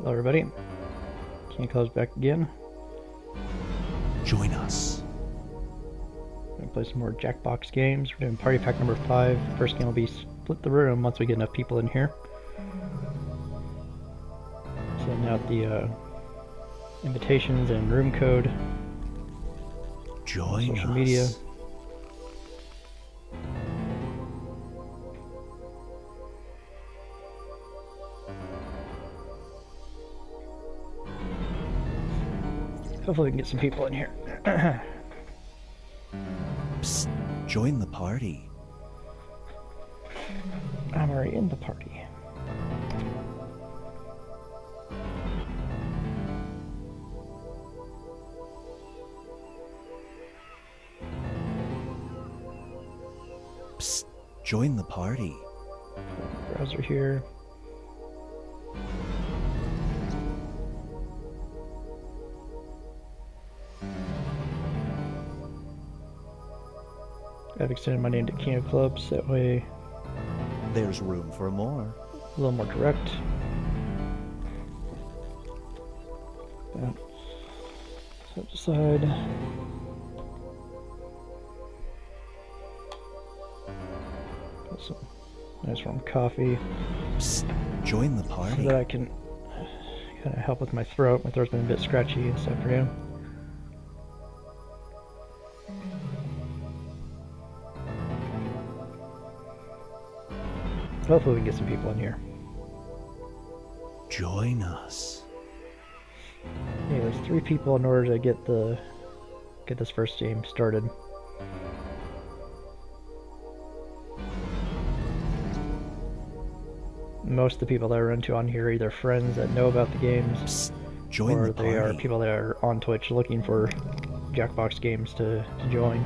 Hello everybody, KingOfClubs back again. Join us. We're going to play some more JackBox games. We're doing party pack number 5. First game will be split the room once we get enough people in here. Sending out the invitations and room code. Join social us. media. Hopefully we can get some people in here. Psst, join the party. I'm already in the party. Psst, join the party. Browser here. I've extended my name to KingOfClubs, that way There's room for more. a little more direct. Set aside. Got some nice warm coffee. Psst, join the So party. that I can kind of help with my throat. My throat's been a bit scratchy this afternoon. Hopefully we can get some people in here. Join us. Yeah, there's 3 people in order to get this first game started. Most of the people that I run into on here are either friends that know about the games, Psst, join or the they are party. people that are on Twitch looking for JackBox games to join.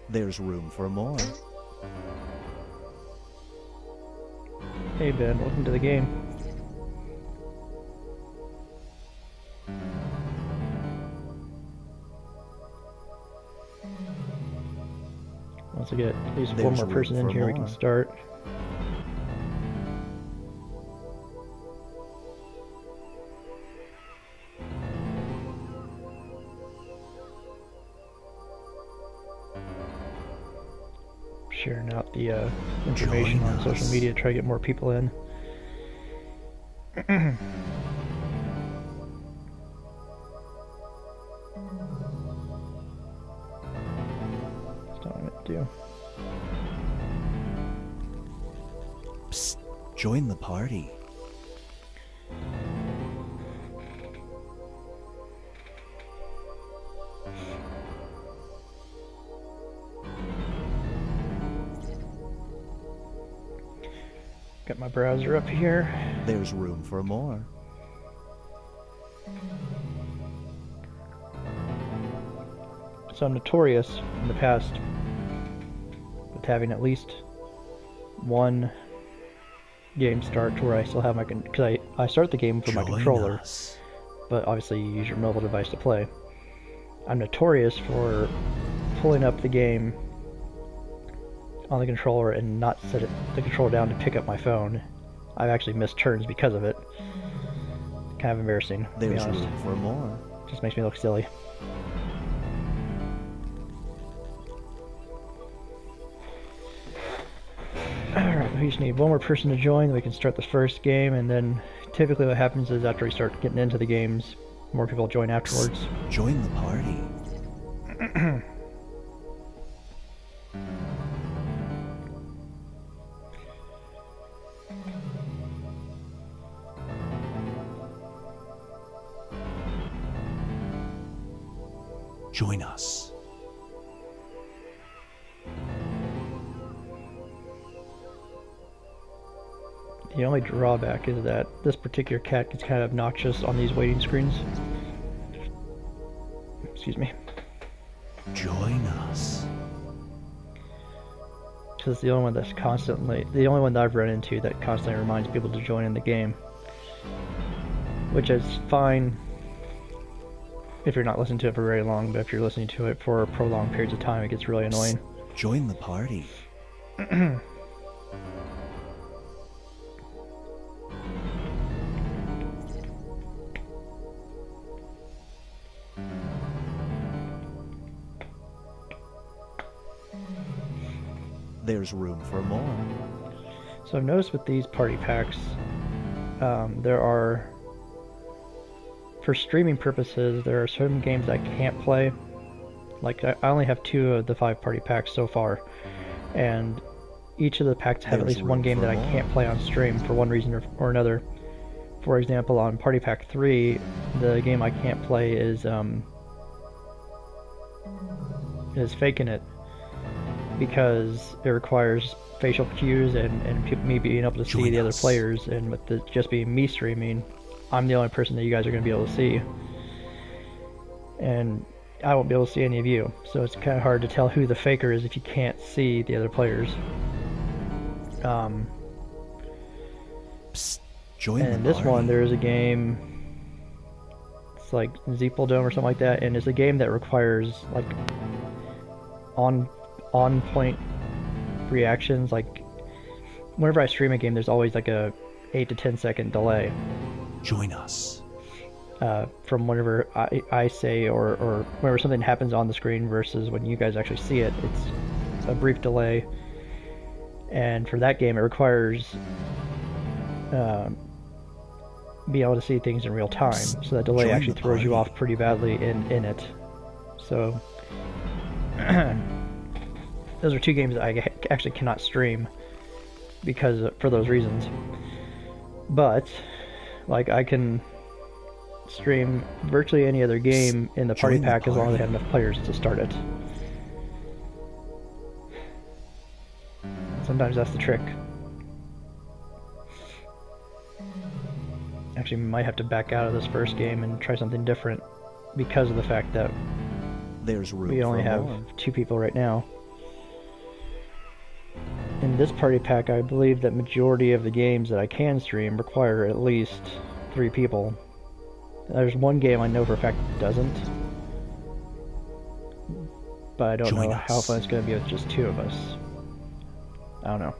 There's room for more. Hey Ben, welcome to the game. Once we get at least one There's more room person in for here, we can more. start. Sharing out the information Join on social us. media, try to get more people in. That's not what I meant to do. Psst, join the party. Got my browser up here. There's room for more. So I'm notorious in the past with having at least one game start to where I still have my because I start the game with my Join controller, us. but obviously you use your mobile device to play. I'm notorious for pulling up the game on the controller and not set the controller down to pick up my phone. I've actually missed turns because of it. Kind of embarrassing, to be There's honest. room for more. Just makes me look silly. Alright, we just need one more person to join, then we can start the first game, and then typically what happens is after we start getting into the games, more people join afterwards. Psst, join the party. Join us. The only drawback is that this particular cat gets kind of obnoxious on these waiting screens. Excuse me. Join us. because it's the only one that's constantly, the only one that I've run into that constantly reminds people to join in the game. Which is fine. if you're not listening to it for very long, but if you're listening to it for prolonged periods of time, it gets really annoying. Join the party. There's room for more. So I've noticed with these party packs, there are, for streaming purposes, there are certain games I can't play. Like, I only have 2 of the 5 party packs so far, and each of the packs have at least one game that I can't play on stream for one reason or another. For example, on Party Pack 3, the game I can't play is Faking It, because it requires facial cues and me being able to see the other players, and with just being me streaming, I'm the only person that you guys are going to be able to see. And I won't be able to see any of you, so it's kind of hard to tell who the faker is if you can't see the other players. Psst, join and the this party. one, there is a game, it's like Zeeple Dome or something like that, and it's a game that requires like on point reactions. Like, whenever I stream a game, there's always like a 8 to 10 second delay. Join us. From whenever I say or whenever something happens on the screen versus when you guys actually see it, it's a brief delay. And for that game, it requires being able to see things in real time. So that delay actually throws you off pretty badly in it. So those are 2 games that I actually cannot stream for those reasons. But like, I can stream virtually any other game in the party pack as long as I have enough players to start it. Sometimes that's the trick. Actually, we might have to back out of this first game and try something different because of the fact that we only have 2 people right now. In this party pack, I believe that majority of the games that I can stream require at least 3 people. There's one game I know for a fact doesn't, but I don't know how fun it's going to be with just 2 of us. I don't know.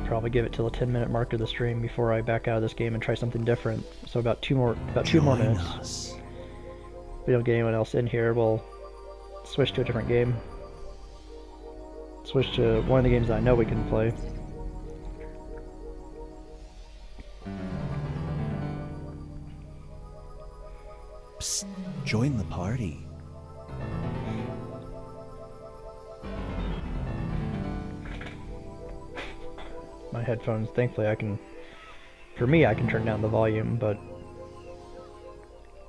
Probably give it till the 10-minute mark of the stream before I back out of this game and try something different. So about 2 more minutes. If we don't get anyone else in here, we'll switch to a different game. Switch to one of the games that I know we can play. Psst, join the party. My headphones, thankfully for me I can turn down the volume, but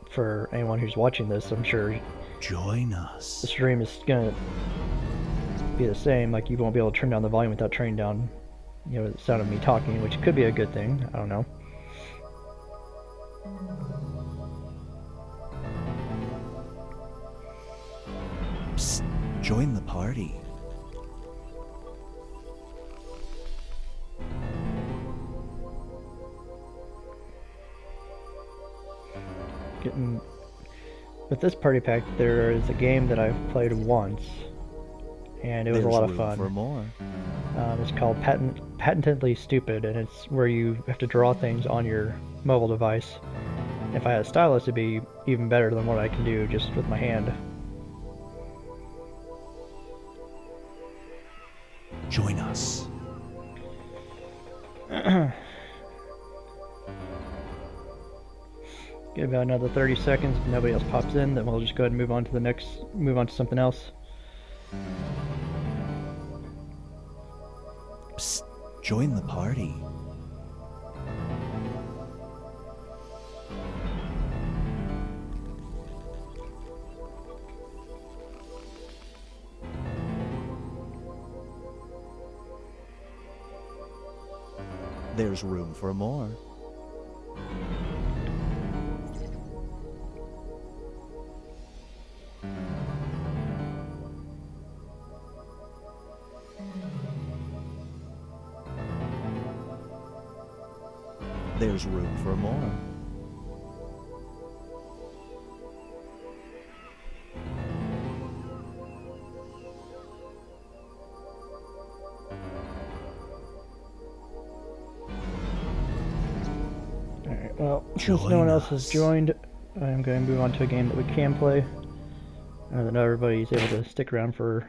for anyone who's watching this, I'm sure join us. The stream is gonna be the same. Like, you won't be able to turn down the volume without turning down, the sound of me talking, which could be a good thing. I don't know. Psst, join the party. With this party pack, there is a game that I've played once, and it was a lot of fun. For more. It's called Patently Stupid, and it's where you have to draw things on your mobile device. If I had a stylus, it'd be even better than what I can do just with my hand. Join us. Give about another 30 seconds. If nobody else pops in, then we'll just go ahead and move on to something else. Psst, join the party. There's room for more. There's room for more. Alright, well, since no one else has joined, I'm going to move on to a game that we can play. Now that not everybody's able to stick around for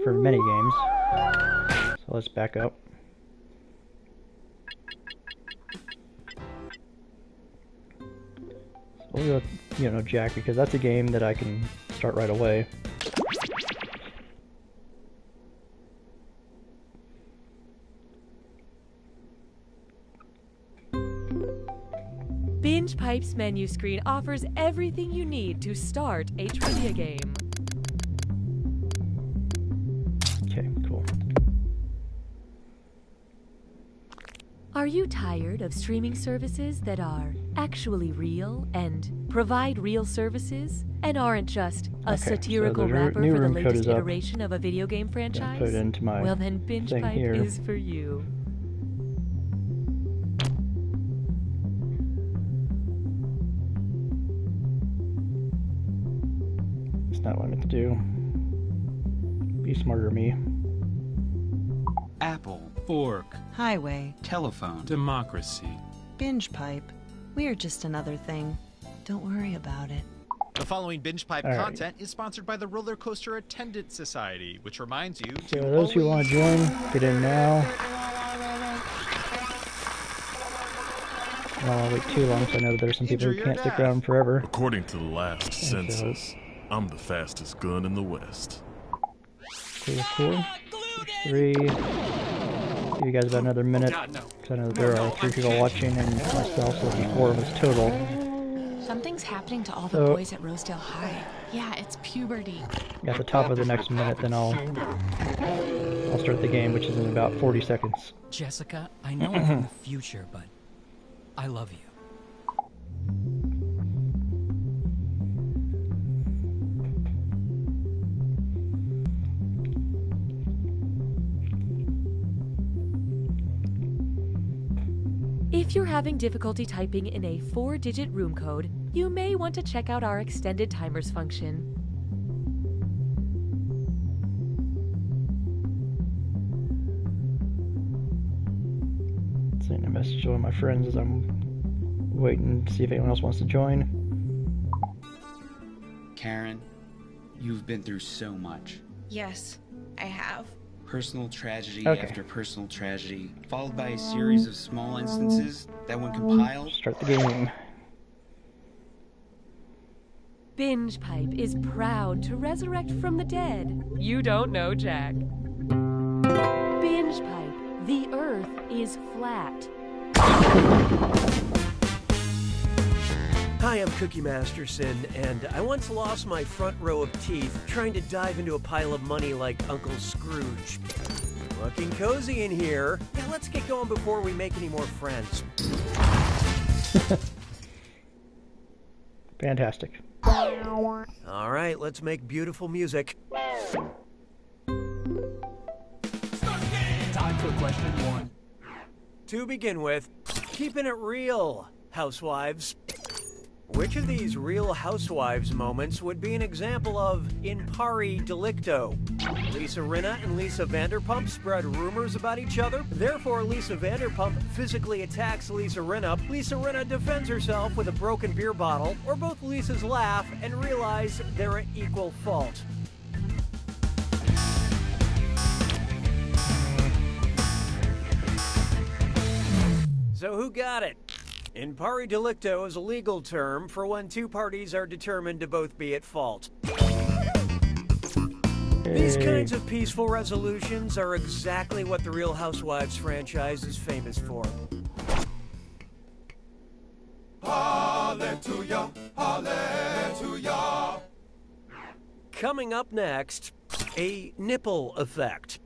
many games. So let's back up. So we'll go with, Jack, because that's a game that I can start right away. Binge Pipe's menu screen offers everything you need to start a trivia game. Okay, cool. Are you tired of streaming services that are actually real and provide real services and aren't just a satirical wrapper for the latest iteration of a video game franchise? Put it into my well, then Binge Pipe here. is for you. It's not what I meant to do. Be smarter than me. Apple, fork, highway, telephone, democracy, binge pipe. We're just another thing. Don't worry about it. The following Binge Pipe content is sponsored by the Roller Coaster Attendant Society, which reminds you So to those who want to join, get in now. I don't want to wait too long, so I know that there's some people who can't stick around forever. According to the last census, I'm the fastest gun in the West. Cool. 3. Give you guys about another minute, because I know that there are 3 people watching and myself, so it'll be 4 of us total. Something's happening to all the boys at Rosedale High. Yeah, it's puberty. At the top of the next minute, then I'll start the game, which is in about 40 seconds. Jessica, I know I'm from the future, but I love you. If you're having difficulty typing in a 4-digit room code, you may want to check out our extended timers function. Sending a message to one of my friends as I'm waiting to see if anyone else wants to join. Karen, you've been through so much. Yes, I have. Personal tragedy after personal tragedy, followed by a series of small instances that when compiled... Start the game. Binge Pipe is proud to resurrect from the dead. You don't know, Jack. Binge Pipe, the earth is flat. Hi, I'm Cookie Masterson, and I once lost my front row of teeth trying to dive into a pile of money like Uncle Scrooge. Looking cozy in here. Yeah, let's get going before we make any more friends. Fantastic. All right, let's make beautiful music. Time for question 1. To begin with, keeping it real, housewives. Which of these Real Housewives moments would be an example of in pari delicto? Lisa Rinna and Lisa Vanderpump spread rumors about each other. Therefore, Lisa Vanderpump physically attacks Lisa Rinna. Lisa Rinna defends herself with a broken beer bottle. Or both Lisas laugh and realize they're at equal fault. So who got it? In pari delicto is a legal term for when two parties are determined to both be at fault. These kinds of peaceful resolutions are exactly what the Real Housewives franchise is famous for. Hallelujah, hallelujah. Coming up next, a nipple effect.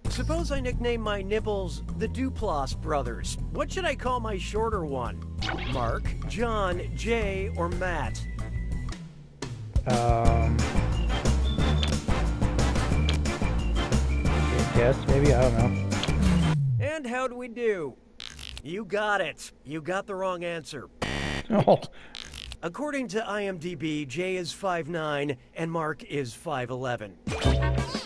Suppose I nickname my nipples the Duplass brothers. What should I call my shorter one? Mark, John, Jay, or Matt? Guess, maybe, I don't know. And how'd we do? You got it. You got the wrong answer. Oh. According to IMDb, Jay is 5'9" and Mark is 5'11".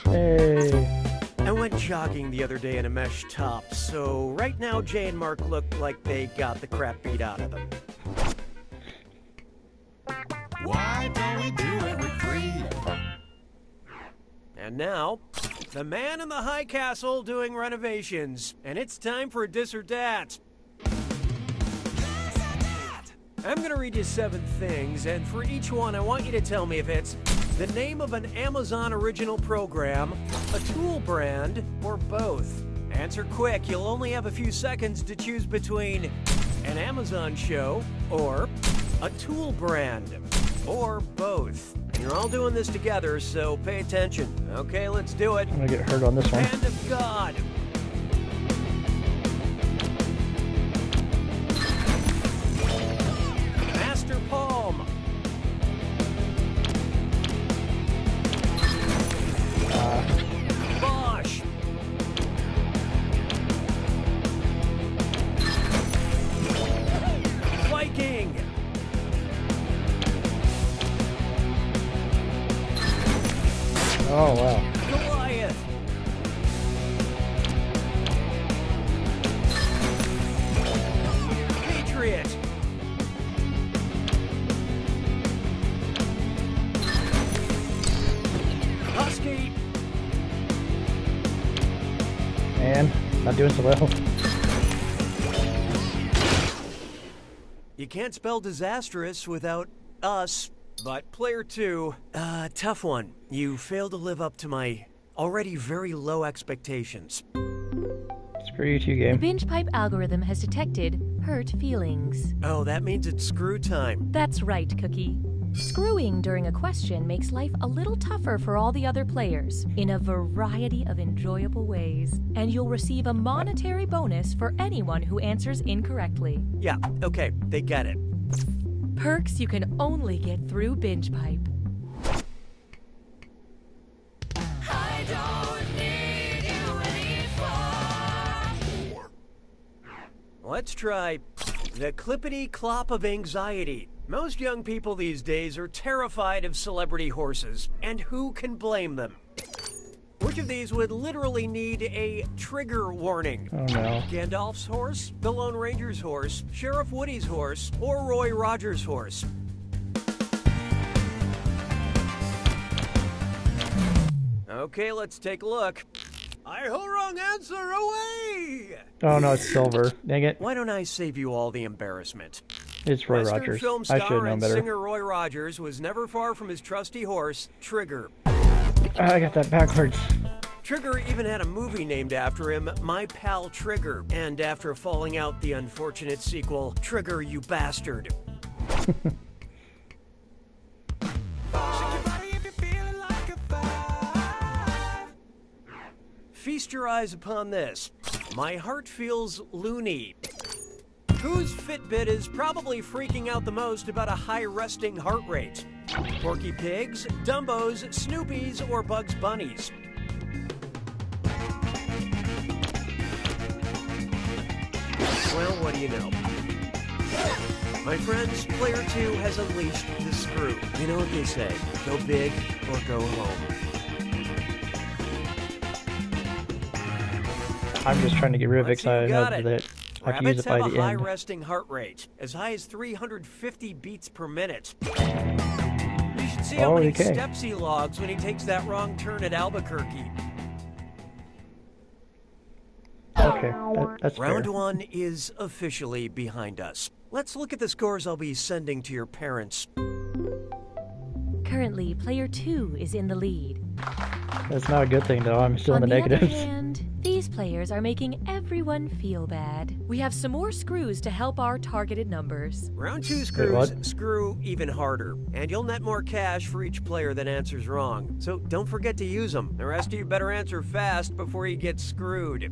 Hey. I went jogging the other day in a mesh top, so right now Jay and Mark look like they got the crap beat out of them. Why don't we do it with Creed? And now, the man in the high castle doing renovations, and it's time for Dis or Dat. I'm gonna read you 7 things, and for each one, I want you to tell me if it's the name of an Amazon original program, a tool brand, or both. Answer quick, you'll only have a few seconds to choose between an Amazon show or a tool brand, or both. And you're all doing this together, so pay attention. Okay, let's do it. I'm gonna get hurt on this one. Hand of God. Master Palm. Bosch. Viking. Oh, wow. Goliath. Patriot. Husky. Man, not doing so well. You can't spell disastrous without us. But player 2, tough one. You failed to live up to my already very low expectations. Screw you two, The game. binge pipe algorithm has detected hurt feelings. Oh, that means it's screw time. That's right, Cookie. Screwing during a question makes life a little tougher for all the other players in a variety of enjoyable ways. And you'll receive a monetary bonus for anyone who answers incorrectly. Yeah, okay, they get it. Perks you can only get through binge pipe. I don't need you anymore. Let's try the clippity clop of anxiety. Most young people these days are terrified of celebrity horses, and who can blame them? Which of these would literally need a trigger warning? Oh no. Gandalf's horse, the Lone Ranger's horse, Sheriff Woody's horse, or Roy Rogers' horse? Okay, let's take a look. I-ho, wrong answer, away! Oh no, it's silver. Dang it. Why don't I save you all the embarrassment? It's Roy Western Rogers. film I should have star known and better. singer Roy Rogers was never far from his trusty horse, Trigger. I got that backwards. Trigger even had a movie named after him, My Pal Trigger, and after falling out, the unfortunate sequel, Trigger, You Bastard. Feast your eyes upon this. My heart feels loony. Whose Fitbit is probably freaking out the most about a high resting heart rate? Porky Pigs, Dumbos, Snoopies, or Bugs Bunnies? Well, what do you know? My friends, player 2 has unleashed the screw. You know what they say, go big or go home. I'm just trying to get rid of it because I know got it. that I have to use Rabbits it by have the a high end. resting heart rate, as high as 350 beats per minute. You should see how many Okay. steps he logs when he takes that wrong turn at Albuquerque. Okay, that's Round fair. 1 is officially behind us. Let's look at the scores I'll be sending to your parents. Currently, player 2 is in the lead. That's not a good thing, though. I'm still in On the the other negatives. hand, these players are making everyone feel bad. We have some more screws to help our targeted numbers. Round 2 Wait, screws what? screw even harder, and you'll net more cash for each player that answers wrong. So don't forget to use them. The rest of you better answer fast before you get screwed.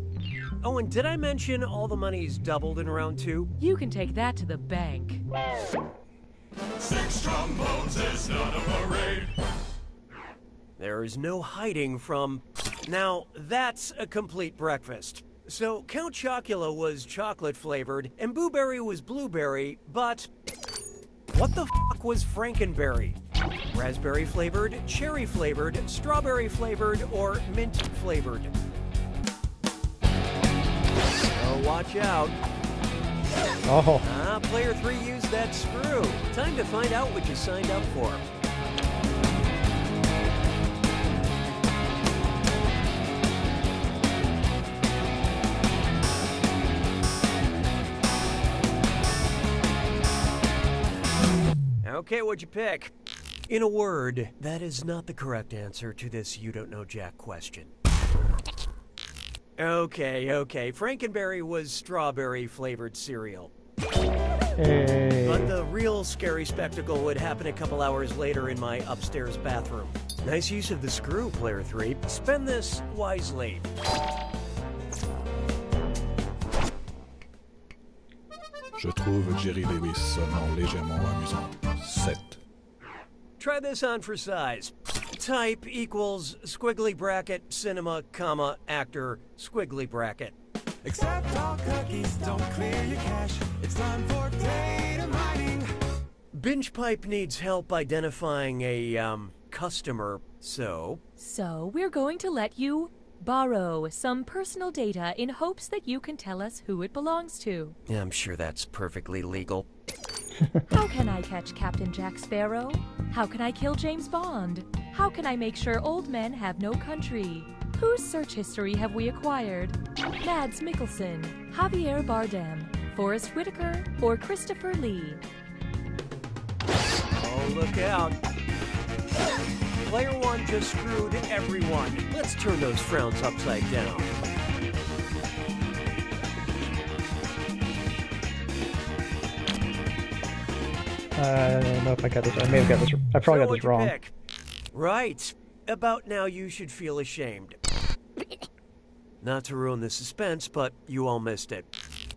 Oh, and did I mention all the money's doubled in round 2? You can take that to the bank. 6 trombones is not a parade. There is no hiding from... Now, that's a complete breakfast. So Count Chocula was chocolate flavored and Boo Berry was blueberry, but what the fuck was Frankenberry? Raspberry flavored, cherry flavored, strawberry flavored, or mint flavored? So watch out. Oh. Player 3 used that screw. Time to find out what you signed up for. Okay, what'd you pick? In a word, that is not the correct answer to this You Don't Know Jack question. Okay. Frankenberry was strawberry-flavored cereal. Hey. But the real scary spectacle would happen a couple hours later in my upstairs bathroom. Nice use of the screw, Player 3. Spend this wisely. Je trouve Jerry Lewis sonnant légèrement amusant. 7. Try this on for size. Type equals squiggly bracket, cinema, comma, actor, squiggly bracket. Accept all cookies, don't clear your cache. It's time for data mining. Binge Pipe needs help identifying a, customer, so... So, we're going to let you borrow some personal data in hopes that you can tell us who it belongs to. I'm sure that's perfectly legal. How can I catch Captain Jack Sparrow? How can I kill James Bond? How can I make sure old men have no country? Whose search history have we acquired? Mads Mikkelsen, Javier Bardem, Forrest Whitaker, or Christopher Lee? Oh, look out. Player 1 just screwed everyone. Let's turn those frowns upside down. I don't know if I got this. I may have got this. I probably got this wrong. Pick? Right. About now you should feel ashamed. Not to ruin the suspense, but you all missed it.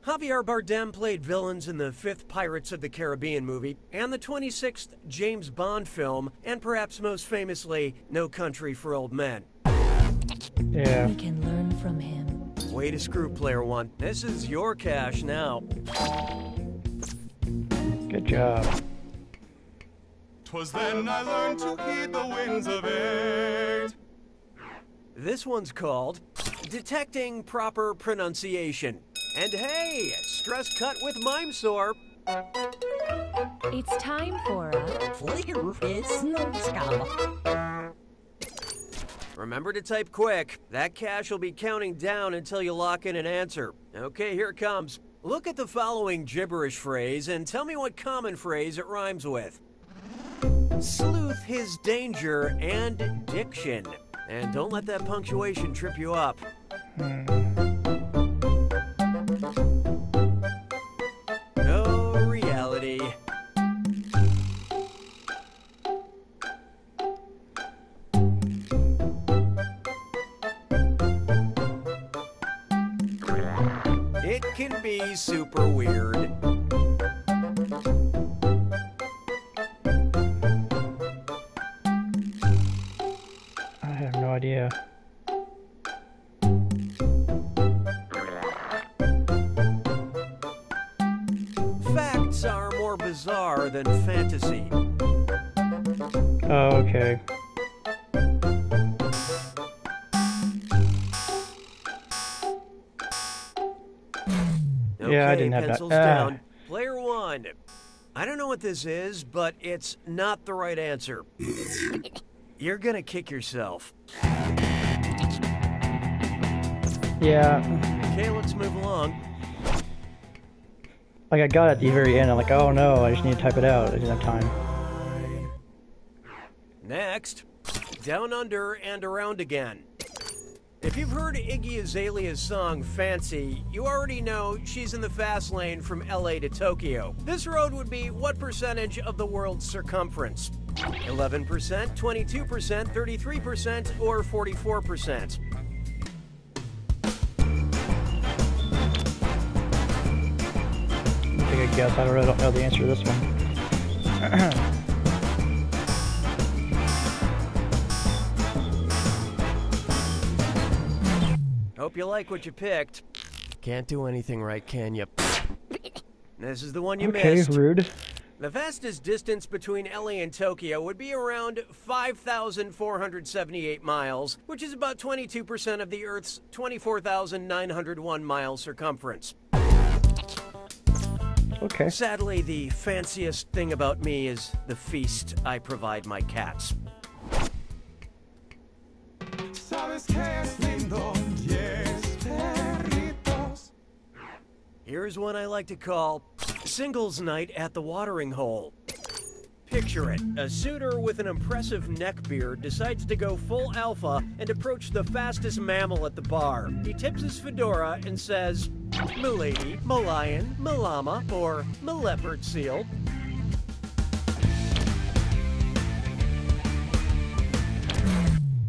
Javier Bardem played villains in the 5th Pirates of the Caribbean movie and the 26th James Bond film, and perhaps most famously, No Country for Old Men. Yeah. We can learn from him. Way to screw, Player 1. This is your cash now. Good job. 'Twas then I learned to heed the winds of eight. This one's called Detecting Proper Pronunciation. And hey, stress cut with Mime Sore. It's time for a... Remember to type quick. That cash will be counting down until you lock in an answer. Okay, here it comes. Look at the following gibberish phrase and tell me what common phrase it rhymes with. Sleuth his danger and diction. And don't let that punctuation trip you up. No reality. It can be super weird. I have no idea. Facts are more bizarre than fantasy. Oh, okay. Yeah, I didn't have pencils that. Down. Player 1. I don't know what this is, but it's not the right answer. You're gonna kick yourself. Yeah. Okay, let's move along. Like, I got it at the very end. I'm like, oh no, I just need to type it out. I didn't have time. Next, Down Under and Around Again. If you've heard Iggy Azalea's song Fancy, you already know she's in the fast lane from LA to Tokyo. This road would be what percentage of the world's circumference? 11%, 22%, 33%, or 44%? Take a guess. I really don't know the answer to this one. Hope you like what you picked. Can't do anything right, can you? This is the one you okay, missed. Rude. The fastest distance between LA and Tokyo would be around 5,478 miles, which is about 22% of the Earth's 24,901 mile circumference. Okay. Sadly, the fanciest thing about me is the feast I provide my cats. Here's one I like to call Singles Night at the Watering Hole. Picture it. A suitor with an impressive neck beard decides to go full alpha and approach the fastest mammal at the bar. He tips his fedora and says, "M'lady, m'lion, m'llama, or m'leopard seal."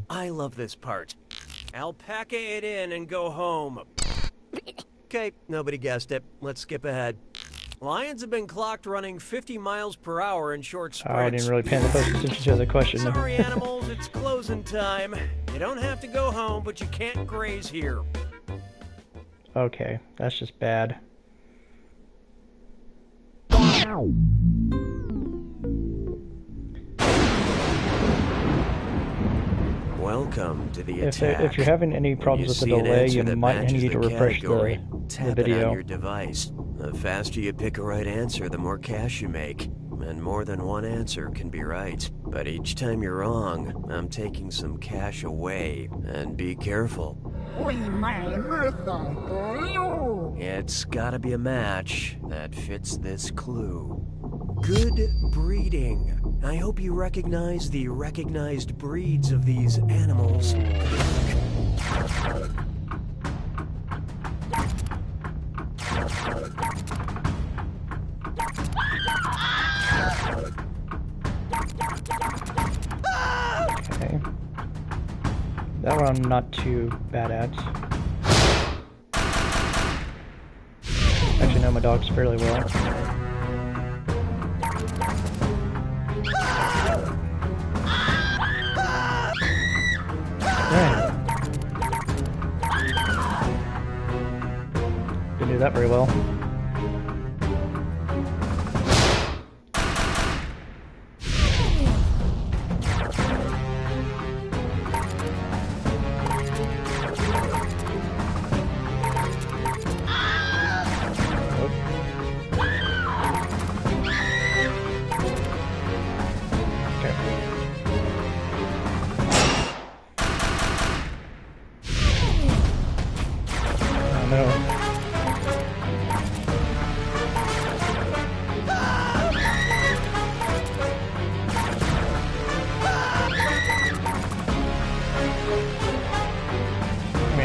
I love this part. Alpaca it in and go home. Okay, nobody guessed it. Let's skip ahead. Lions have been clocked running 50 miles per hour in short sprints. I didn't really pay the close attention to the question. Sorry, animals, it's closing time. You don't have to go home, but you can't graze here. Okay, that's just bad. Welcome to the attack. If you're having any problems with the delay, you might need to refresh the video. On your device. The faster you pick a right answer, the more cash you make. And more than one answer can be right. But each time you're wrong, I'm taking some cash away. And be careful. It's gotta be a match that fits this clue. Good breeding. I hope you recognize the recognized breeds of these animals. Okay. That one I'm not too bad at. Actually know my dogs fairly well. Didn't do that very well.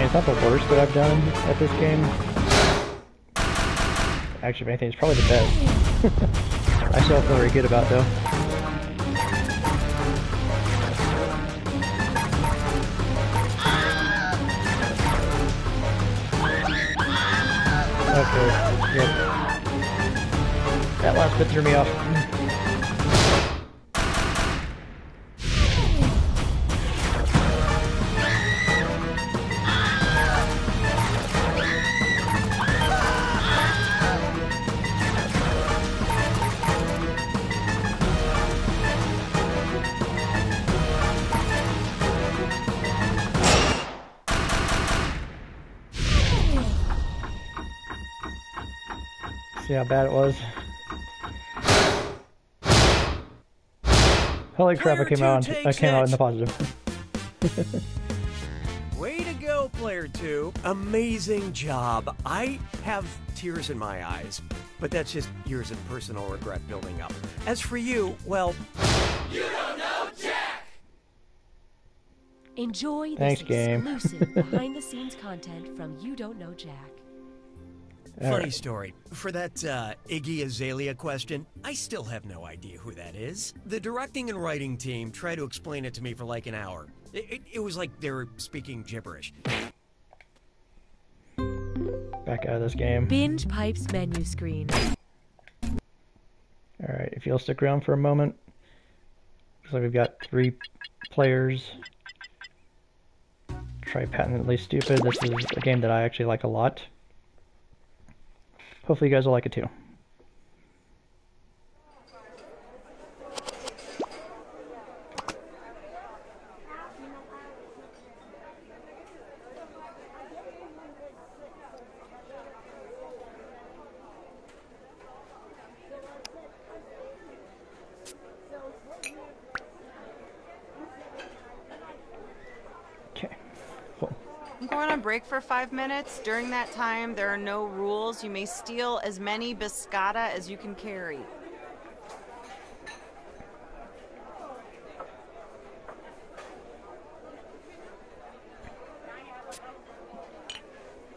It's not the worst that I've done at this game. Actually, if anything, it's probably the best. I still feel very good about it, though. Okay, yep. That last bit threw me off. See how bad it was? Holy crap, I came out in the positive. Way to go, Player 2. Amazing job. I have tears in my eyes, but that's just years of personal regret building up. As for you, well... You don't know Jack! Enjoy this exclusive behind-the-scenes content from You Don't Know Jack. Funny story. For that Iggy Azalea question, I still have no idea who that is. The directing and writing team tried to explain it to me for like an hour. It was like they were speaking gibberish. Back out of this game. Binge Pipe's menu screen. Alright, if you'll stick around for a moment. Looks like we've got 3 players. Try Patently Stupid. This is a game that I actually like a lot. Hopefully you guys will like it too. I'm going on break for 5 minutes. During that time, there are no rules. You may steal as many biscotta as you can carry.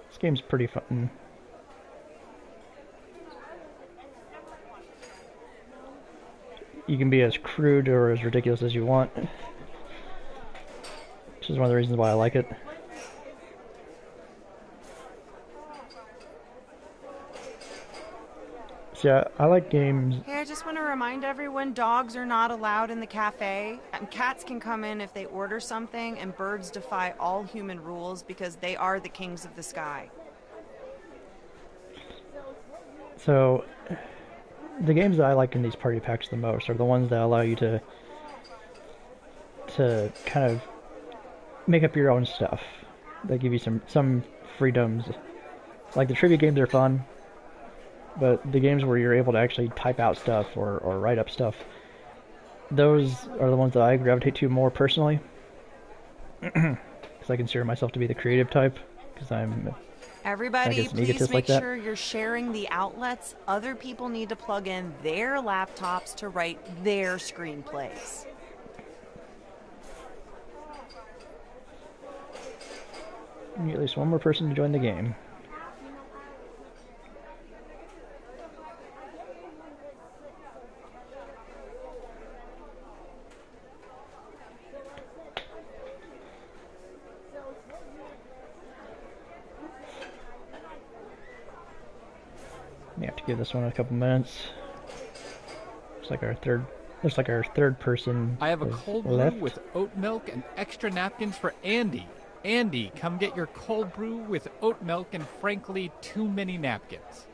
This game's pretty fun. You can be as crude or as ridiculous as you want, which is one of the reasons why I like it. So yeah, I like games. Hey, I just want to remind everyone, dogs are not allowed in the cafe. Cats can come in if they order something, and birds defy all human rules because they are the kings of the sky. So, the games that I like in these party packs the most are the ones that allow you to kind of make up your own stuff. They give you some freedoms. Like the trivia games are fun, but the games where you're able to actually type out stuff or write up stuff, those are the ones that I gravitate to more personally. Because I consider myself to be the creative type, because I'm Everybody, please make like sure you're sharing the outlets. Other people need to plug in their laptops to write their screenplays. You need at least one more person to join the game. You have to give this one a couple minutes. Looks like our third person. I have a cold left. brew with oat milk and extra napkins for Andy. Andy, come get your cold brew with oat milk and frankly too many napkins.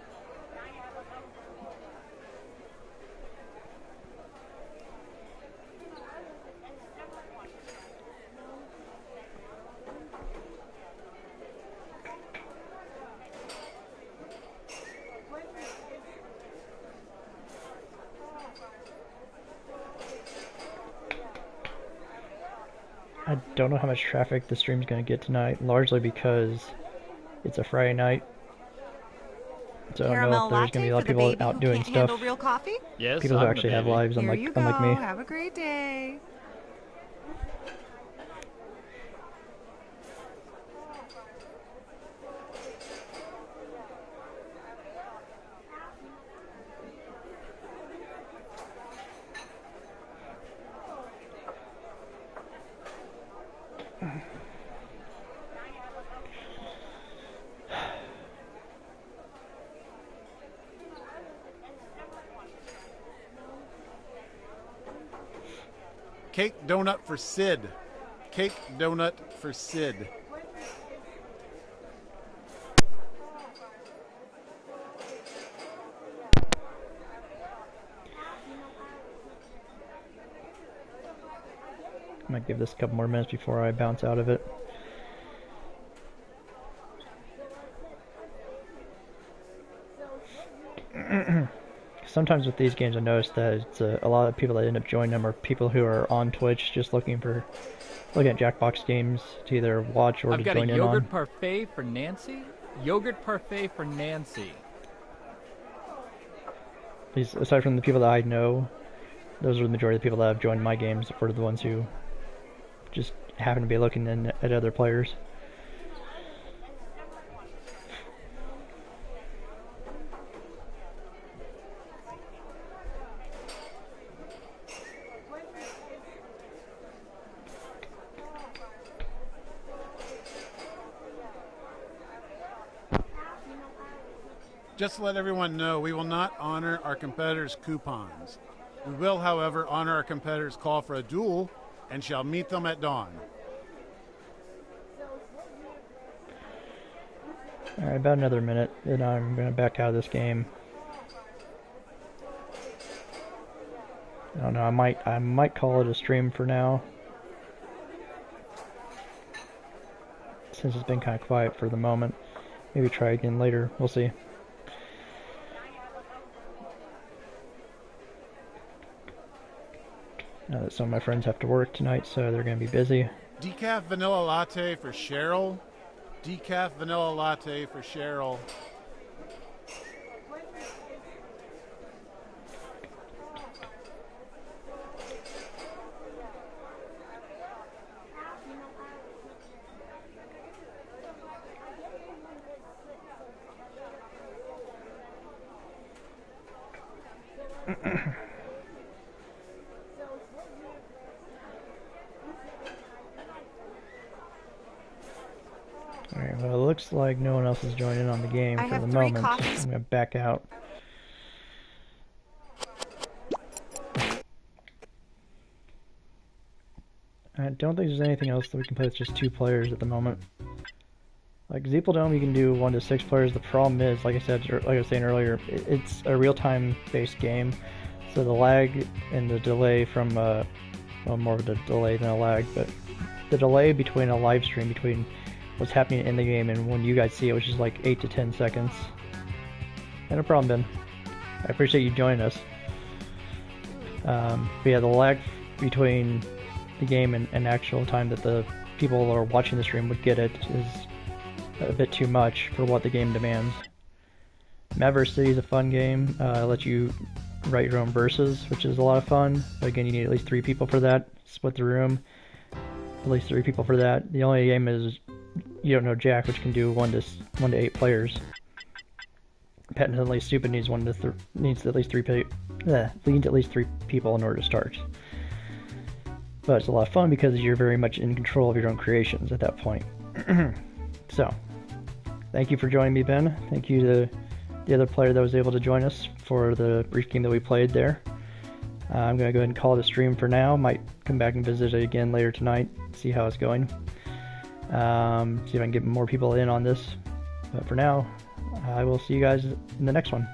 I don't know how much traffic the stream's going to get tonight, largely because it's a Friday night. So I don't know if there's going to be a lot of people out doing stuff. Real coffee? Yes, people who actually have lives, unlike me. Have a great day. Cake donut for Sid. Cake donut for Sid. I might give this a couple more minutes before I bounce out of it. Sometimes with these games I notice that it's a lot of people that end up joining them are people who are on Twitch just looking at JackBox games to either watch or to join in on. I've got a yogurt parfait for Nancy. Yogurt parfait for Nancy. These, aside from the people that I know, those are the majority of the people that have joined my games, or the ones who just happen to be looking at other players. Just to let everyone know, we will not honor our competitors' coupons. We will, however, honor our competitors' call for a duel and shall meet them at dawn. Alright, about another minute, and I'm going to back out of this game. I don't know, I might call it a stream for now. Since it's been kind of quiet for the moment. Maybe try again later, we'll see. Now that some of my friends have to work tonight, so they're going to be busy. Decaf vanilla latte for Cheryl. Decaf vanilla latte for Cheryl. Alright, well, it looks like no one else is joining on the game for the moment. I'm going to back out. I don't think there's anything else that we can play with just 2 players at the moment. Like Zeepeldome, you can do 1 to 6 players. The problem is, like I was saying earlier, it's a real-time based game, so the lag and the delay from, well, more of a delay than a lag, but the delay between a live stream, between what's happening in the game and when you guys see it, which is like 8 to 10 seconds. And no problem, Ben. I appreciate you joining us. But yeah, the lag between the game and actual time that the people that are watching the stream would get it is a bit too much for what the game demands. Maverick City is a fun game. It lets you write your own verses, which is a lot of fun. But again, you need at least 3 people for that. Split the room. At least 3 people for that. The only game is You Don't Know Jack, which can do 1 to 8 players. Patently Stupid needs at least 3 people in order to start. But it's a lot of fun because you're very much in control of your own creations at that point. So, thank you for joining me, Ben. Thank you to the other player that was able to join us for the brief game that we played there. I'm going to go ahead and call it a stream for now. Might come back and visit it again later tonight, see how it's going. See if I can get more people in on this. But for now, I will see you guys in the next one.